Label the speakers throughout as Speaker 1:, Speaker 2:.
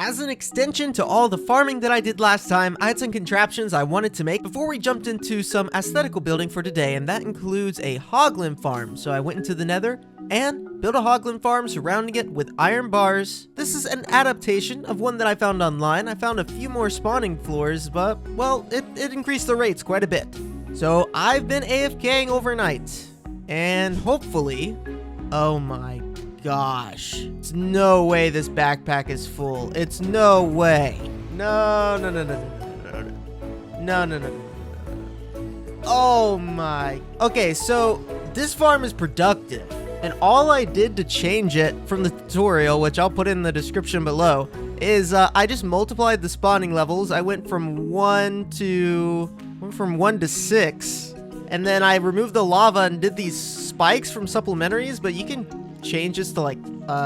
Speaker 1: As an extension to all the farming that I did last time, I had some contraptions I wanted to make before we jumped into some aesthetical building for today, and that includes a hoglin farm. So I went into the nether and built a hoglin farm surrounding it with iron bars. This is an adaptation of one that I found online. I found a few more spawning floors, but, well, it increased the rates quite a bit. So I've been AFKing overnight, and hopefully, oh my gosh, it's no way this backpack is full. It's no way. No. Oh my. Okay, so this farm is productive, and all I did to change it from the tutorial, which I'll put in the description below, is I just multiplied the spawning levels. I went from 1 to 6, and then I removed the lava and did these spikes from supplementaries, but you can change this to like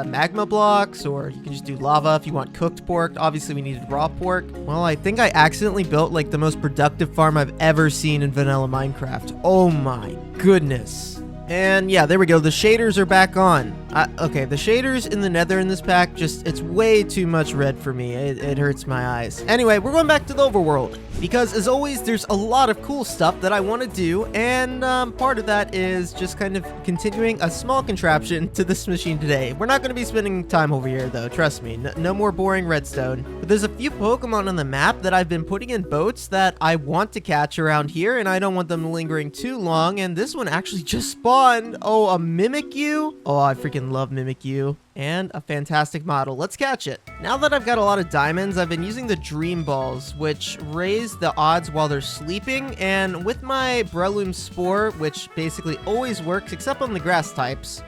Speaker 1: magma blocks, or you can just do lava if you want cooked pork. Obviously we needed raw pork. Well, I think I accidentally built like the most productive farm I've ever seen in vanilla Minecraft. Oh my goodness. And yeah, there we go. The shaders are back on. Okay, the shaders in the nether in this pack, it's way too much red for me. It hurts my eyes. Anyway, we're going back to the overworld, because as always, there's a lot of cool stuff that I want to do, and part of that is just kind of continuing a small contraption to this machine today. We're not going to be spending time over here, though. Trust me. No more boring redstone. But there's a few Pokemon on the map that I've been putting in boats that I want to catch around here, and I don't want them lingering too long, and this one actually just spawned. Oh, a Mimikyu? Oh, I freaking love Mimikyu. And a fantastic model. Let's catch it. Now that I've got a lot of diamonds, I've been using the dream balls, which raise the odds while they're sleeping. And with my Breloom spore, which basically always works except on the grass types,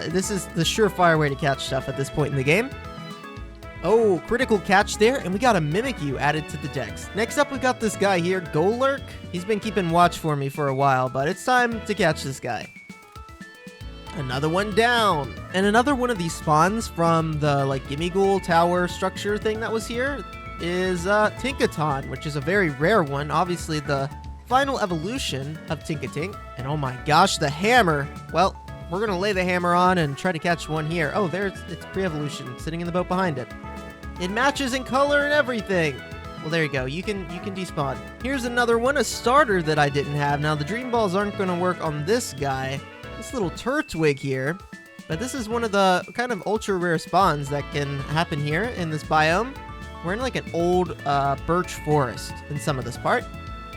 Speaker 1: this is the surefire way to catch stuff at this point in the game. Oh, critical catch there, and we got a Mimikyu added to the decks. Next up, we got this guy here, Golurk. He's been keeping watch for me for a while, but it's time to catch this guy. Another one down. And another one of these spawns from the like Gimmighoul tower structure thing that was here is Tinkaton, which is a very rare one. Obviously the final evolution of Tinkatink. And oh my gosh, the hammer. Well, we're gonna lay the hammer on and try to catch one here. Oh, there's it's pre-evolution sitting in the boat behind it. It matches in color and everything. Well, there you go. You can despawn. Here's another one, a starter that I didn't have. Now the dream balls aren't gonna work on this guy. This little Turtwig here, but this is one of the kind of ultra rare spawns that can happen here in this biome. We're in like an old birch forest in some of this part.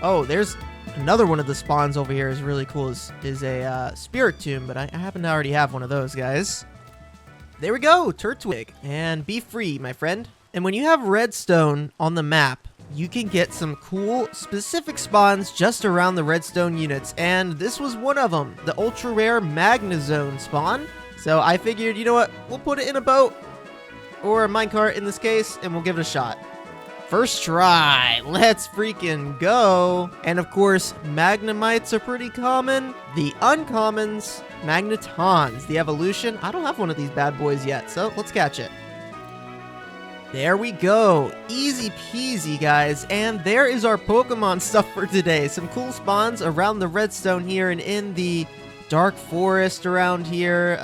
Speaker 1: Oh, there's another one of the spawns over here is really cool, is a spirit tomb, but I happen to already have one of those guys. There we go, Turtwig, and be free, my friend. And when you have redstone on the map, you can get some cool specific spawns just around the redstone units, and this was one of them, the ultra rare Magnezone spawn. So I figured, you know what, we'll put it in a boat or a minecart in this case, and we'll give it a shot. First try, let's freaking go. And of course, Magnemites are pretty common. The uncommons, Magnetons, the evolution. I don't have one of these bad boys yet, so let's catch it. There we go. Easy peasy, guys. And there is our Pokemon stuff for today. Some cool spawns around the redstone here and in the dark forest around here,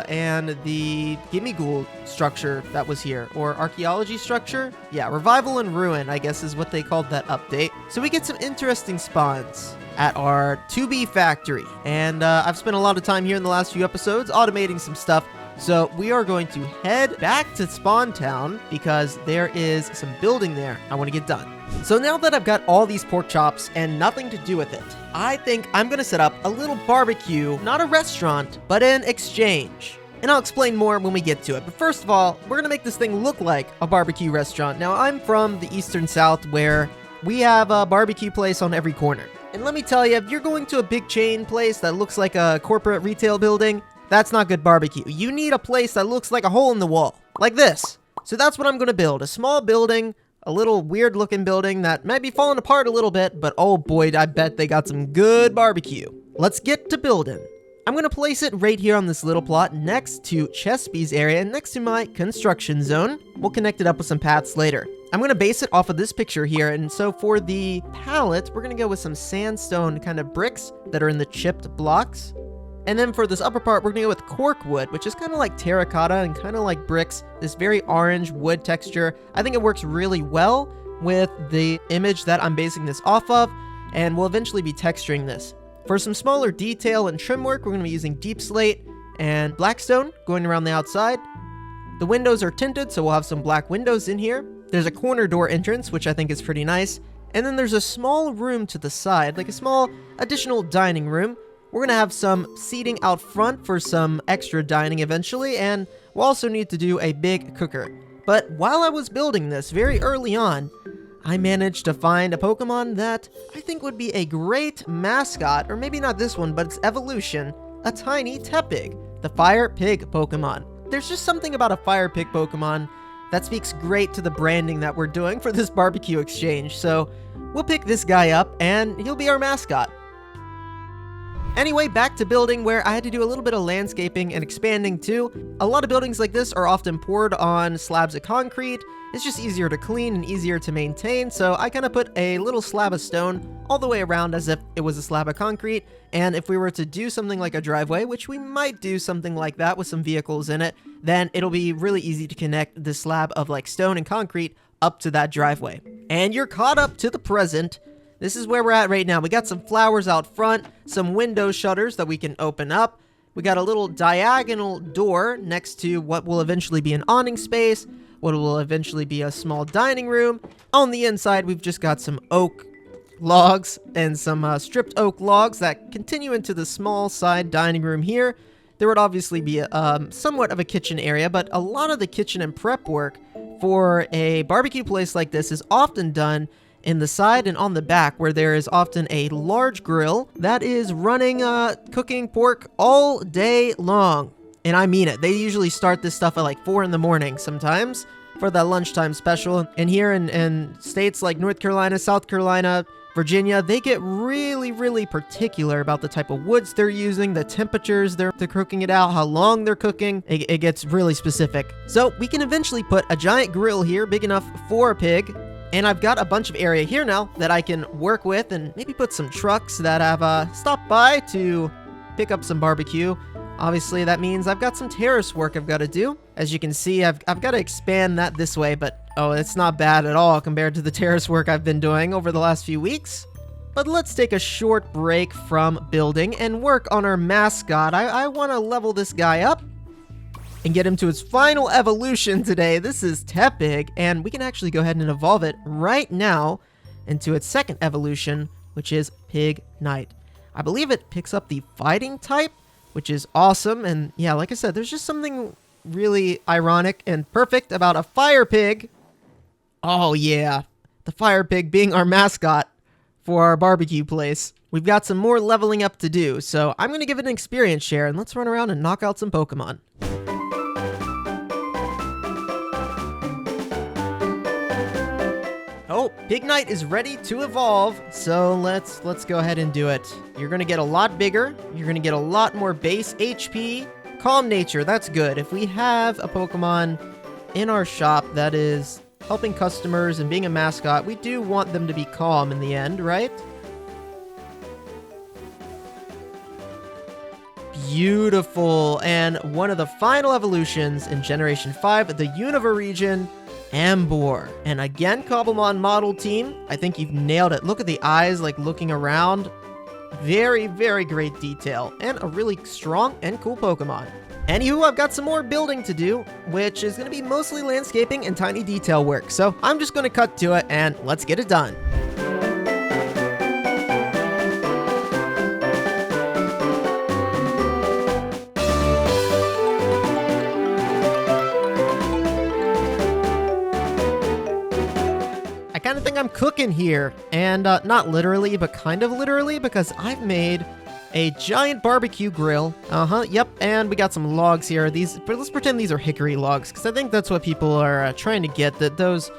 Speaker 1: and the Gimmighoul structure that was here, or archaeology structure. Yeah, revival and ruin, I guess is what they called that update. So we get some interesting spawns at our 2B factory. And I've spent a lot of time here in the last few episodes automating some stuff. So we are going to head back to Spawn Town because there is some building there I want to get done. So now that I've got all these pork chops and nothing to do with it, I think I'm going to set up a little barbecue, not a restaurant, but an exchange. And I'll explain more when we get to it. But first of all, we're going to make this thing look like a barbecue restaurant. Now, I'm from the Eastern South where we have a barbecue place on every corner. And let me tell you, if you're going to a big chain place that looks like a corporate retail building, that's not good barbecue. You need a place that looks like a hole in the wall, like this. So that's what I'm going to build, a small building, a little weird looking building that might be falling apart a little bit, but oh boy, I bet they got some good barbecue. Let's get to building. I'm going to place it right here on this little plot next to Chespi's area, next to my construction zone. We'll connect it up with some paths later. I'm going to base it off of this picture here, and so for the palette, we're going to go with some sandstone kind of bricks that are in the chipped blocks. And then for this upper part, we're gonna go with cork wood, which is kind of like terracotta and kind of like bricks. This very orange wood texture. I think it works really well with the image that I'm basing this off of, and we'll eventually be texturing this. For some smaller detail and trim work, we're gonna be using deep slate and blackstone going around the outside. The windows are tinted, so we'll have some black windows in here. There's a corner door entrance, which I think is pretty nice. And then there's a small room to the side, like a small additional dining room. We're gonna have some seating out front for some extra dining eventually, and we'll also need to do a big cooker. But while I was building this very early on, I managed to find a Pokemon that I think would be a great mascot, or maybe not this one, but its evolution, a tiny Tepig, the Fire Pig Pokemon. There's just something about a Fire Pig Pokemon that speaks great to the branding that we're doing for this barbecue exchange, so we'll pick this guy up and he'll be our mascot. Anyway, back to building, where I had to do a little bit of landscaping and expanding too. A lot of buildings like this are often poured on slabs of concrete. It's just easier to clean and easier to maintain, so I kind of put a little slab of stone all the way around as if it was a slab of concrete. And if we were to do something like a driveway, which we might do something like that with some vehicles in it, then it'll be really easy to connect this slab of like stone and concrete up to that driveway. And you're caught up to the present. This is where we're at right now. We got some flowers out front, some window shutters that we can open up. We got a little diagonal door next to what will eventually be an awning space, what will eventually be a small dining room. On the inside, we've just got some oak logs and some stripped oak logs that continue into the small side dining room here. There would obviously be somewhat of a kitchen area, but a lot of the kitchen and prep work for a barbecue place like this is often done in the side and on the back, where there is often a large grill that is running, cooking pork all day long. And I mean it. They usually start this stuff at like 4 in the morning sometimes for that lunchtime special. And here in states like North Carolina, South Carolina, Virginia, they get really, really particular about the type of woods they're using, the temperatures they're cooking it out, how long they're cooking. It gets really specific. So we can eventually put a giant grill here, big enough for a pig. And I've got a bunch of area here now that I can work with, and maybe put some trucks that have stopped by to pick up some barbecue. Obviously, that means I've got some terrace work I've got to do. As you can see, I've got to expand that this way, but oh, it's not bad at all compared to the terrace work I've been doing over the last few weeks. But let's take a short break from building and work on our mascot. I want to level this guy up and get him to its final evolution today. This is Tepig, and we can actually go ahead and evolve it right now into its second evolution, which is Pig Knight. I believe it picks up the fighting type, which is awesome. And yeah, like I said, there's just something really ironic and perfect about a fire pig. Oh yeah, the fire pig being our mascot for our barbecue place. We've got some more leveling up to do, so I'm gonna give it an experience share, and let's run around and knock out some Pokemon. Oh, Pig Knight is ready to evolve, so let's go ahead and do it. You're gonna get a lot bigger, you're gonna get a lot more base HP, calm nature, that's good. If we have a Pokemon in our shop that is helping customers and being a mascot, we do want them to be calm in the end, right? Beautiful, and one of the final evolutions in Generation 5, the Unova region, Ambor. And again, Cobblemon model team, I think you've nailed it. Look at the eyes, like looking around. Very, very great detail, and a really strong and cool Pokemon. Anywho, I've got some more building to do, which is going to be mostly landscaping and tiny detail work. So I'm just going to cut to it, and let's get it done. I kind of think I'm cooking here, and not literally, but kind of literally, because I've made a giant barbecue grill. Yep, and we got some logs here. Let's pretend these are hickory logs, because I think that's what people are trying to get. That those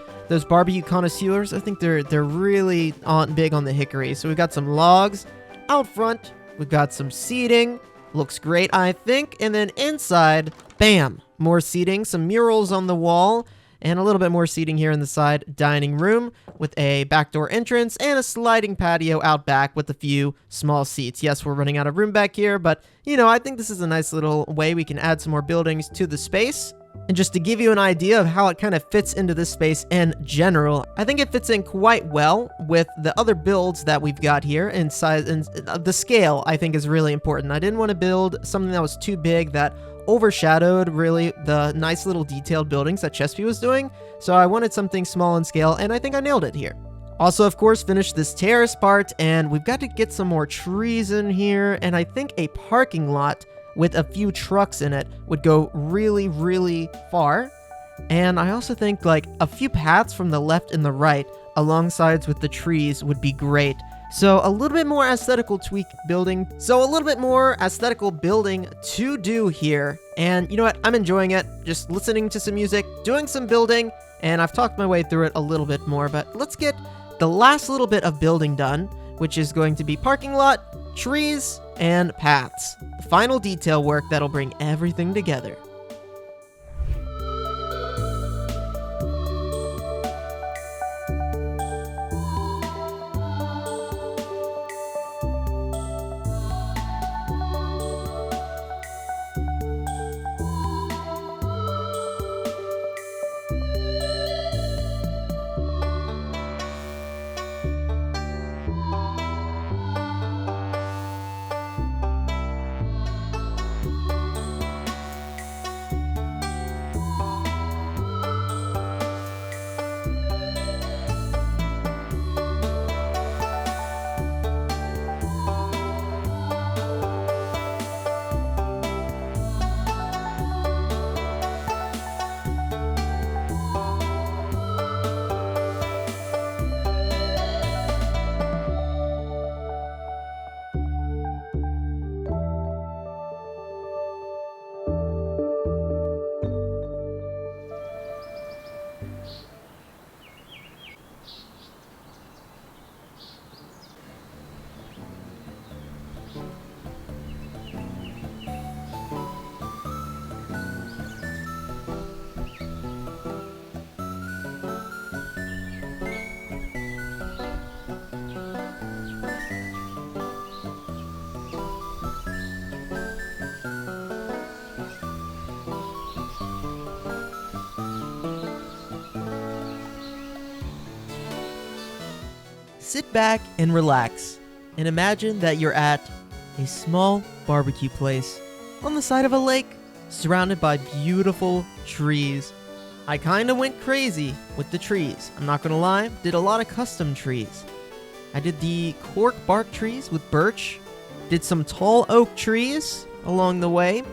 Speaker 1: barbecue connoisseurs, I think they're really big on the hickory. So we've got some logs out front. We've got some seating. Looks great, I think. And then inside, bam, more seating, some murals on the wall. and a little bit more seating here in the side dining room with a backdoor entrance and a sliding patio out back with a few small seats. Yes, we're running out of room back here, but you know, I think this is a nice little way we can add some more buildings to the space. And just to give you an idea of how it kind of fits into this space in general, I think it fits in quite well with the other builds that we've got here in size, and the scale I think is really important. I didn't want to build something that was too big that overshadowed really the nice little detailed buildings that Chespy was doing, so I wanted something small in scale, and I think I nailed it here. Also, of course, finished this terrace part, and we've got to get some more trees in here, and I think a parking lot with a few trucks in it would go really, really far. And I also think like a few paths from the left and the right alongside with the trees would be great. So a little bit more aesthetical building to do here. And you know what? I'm enjoying it. Just listening to some music, doing some building, and I've talked my way through it a little bit more, but let's get the last little bit of building done, which is going to be parking lot, trees, and paths. The final detail work that'll bring everything together. Sit back and relax, and imagine that you're at a small barbecue place on the side of a lake, surrounded by beautiful trees. I kinda went crazy with the trees, I'm not gonna lie, did a lot of custom trees. I did the cork bark trees with birch, did some tall oak trees along the way,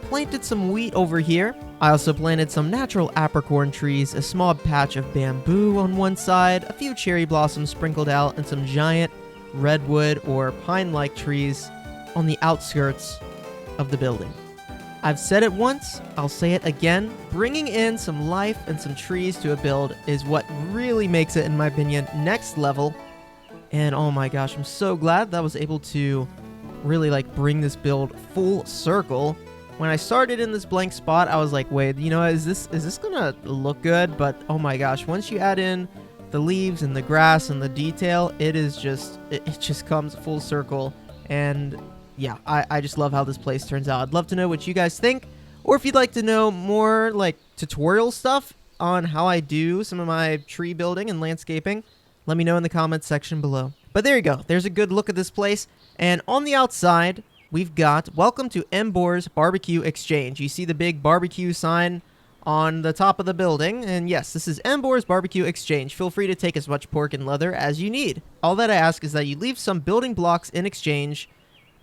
Speaker 1: planted some wheat over here. I also planted some natural apricorn trees, a small patch of bamboo on one side, a few cherry blossoms sprinkled out, and some giant redwood or pine-like trees on the outskirts of the building. I've said it once, I'll say it again, bringing in some life and some trees to a build is what really makes it, in my opinion, next level. And oh my gosh, I'm so glad that I was able to really like bring this build full circle. When I started in this blank spot, I was like, wait, you know, is this gonna look good? But oh my gosh, once you add in the leaves and the grass and the detail, it just comes full circle. And yeah, I just love how this place turns out. I'd love to know what you guys think, or if you'd like to know more like tutorial stuff on how I do some of my tree building and landscaping, let me know in the comments section below. But there you go, there's a good look at this place. And on the outside, we've got welcome to Embor's Barbecue Exchange. You see the big barbecue sign on the top of the building, and yes, this is Embor's Barbecue Exchange. Feel free to take as much pork and leather as you need. All that I ask is that you leave some building blocks in exchange.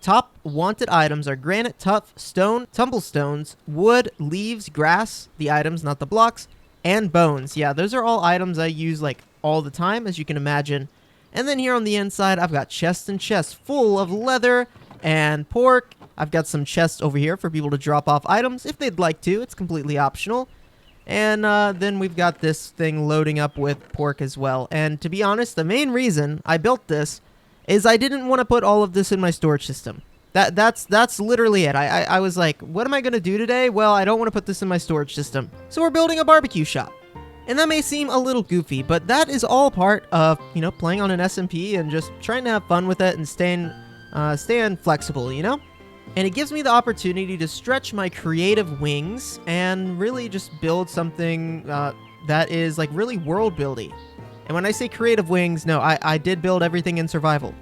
Speaker 1: Top wanted items are granite, tough, stone, tumblestones, wood, leaves, grass, the items, not the blocks, and bones. Yeah, those are all items I use like all the time, as you can imagine. And then here on the inside, I've got chests and chests full of leather and pork. I've got some chests over here for people to drop off items if they'd like to. It's completely optional. And then we've got this thing loading up with pork as well. And to be honest, the main reason I built this is I didn't want to put all of this in my storage system. That's literally it. I was like, what am I going to do today? Well, I don't want to put this in my storage system. So we're building a barbecue shop. And that may seem a little goofy, but that is all part of, you know, playing on an SMP and just trying to have fun with it and staying flexible, you know? And it gives me the opportunity to stretch my creative wings and really just build something that is like really world building. And when I say creative wings, no, I did build everything in survival.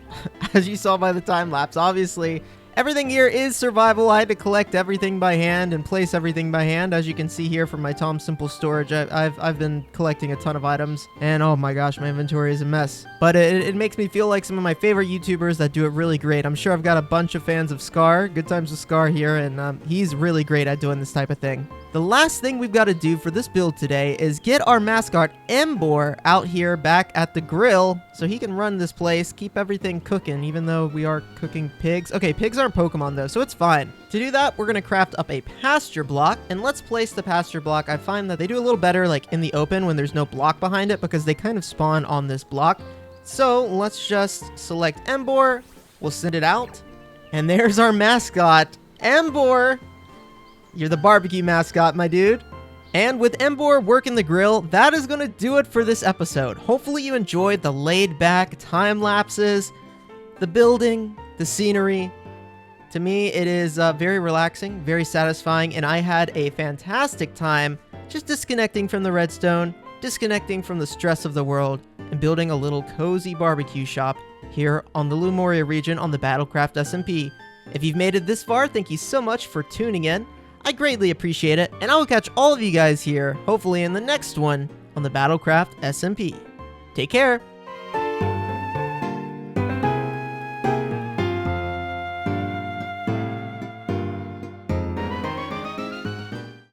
Speaker 1: As you saw by the time lapse, obviously, everything here is survival. I had to collect everything by hand and place everything by hand. As you can see here from my Tom Simple storage, I've been collecting a ton of items. And oh my gosh, my inventory is a mess. But it makes me feel like some of my favorite YouTubers that do it really great. I'm sure I've got a bunch of fans of Scar. Good times with Scar here. And he's really great at doing this type of thing. The last thing we've got to do for this build today is get our mascot Embor out here back at the grill so he can run this place, keep everything cooking, even though we are cooking pigs. Okay, pigs aren't Pokemon though, so it's fine. To do that, we're going to craft up a pasture block, and let's place the pasture block. I find that they do a little better like in the open when there's no block behind it because they kind of spawn on this block. So let's just select Embor, we'll send it out, and there's our mascot, Embor. You're the barbecue mascot, my dude. And with Embor working the grill, that is going to do it for this episode. Hopefully you enjoyed the laid-back time lapses, the building, the scenery. To me, it is very relaxing, very satisfying, and I had a fantastic time just disconnecting from the redstone, disconnecting from the stress of the world, and building a little cozy barbecue shop here on the Lumoria region on the BattleCraft SMP. If you've made it this far, thank you so much for tuning in. I greatly appreciate it, and I will catch all of you guys here, hopefully in the next one, on the BattleCraft SMP. Take care!